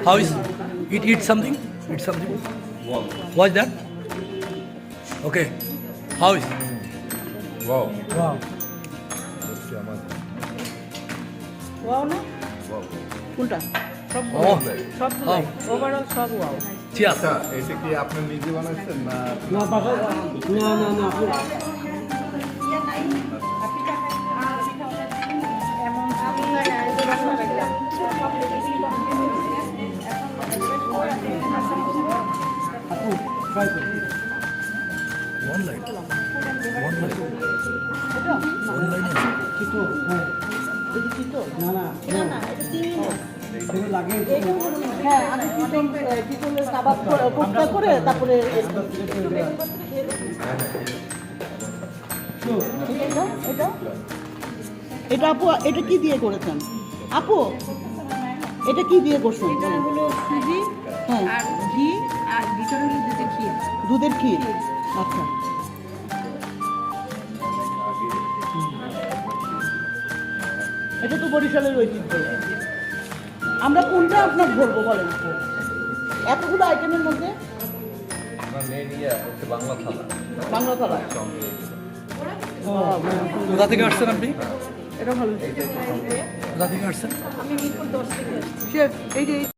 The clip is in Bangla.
How is it? Eat something? Eat something? What's that? Okay. How is? Wow. Wow. Wow না কোনটা সব Oh. সব ওভারঅল সব ওয়াও Cheers. আচ্ছা এটা কি আপনি নিজে বানাইছেন না না বাবা না One line. One line. One line. লাগে হ্যাঁ আমি পিতলের কাবাব কোফতা করে তারপরে এটা এটা আপু এটা কি দিয়ে করেছেন আপু এটা কি দিয়ে করছেন এটা হলো সুজি হ্যাঁ আর ঘি আর ভিতরে হলো দুধের ক্ষীর। দুধের ক্ষীর আচ্ছা এটা তো বরিশালের ঐতিহ্য আমরা কোনটা আপনার ধরবো বলেন এতগুলো আইটেমের মধ্যে আমার মেয়ে নিয়ে হচ্ছে বাংলা থালা বাংলা কলা কোথা থেকে আসছেন আপনি? এটা ভালো কোথা থেকে আসছেন? আমি মিরপুর 10 থেকে আসছি। শেফ এই যে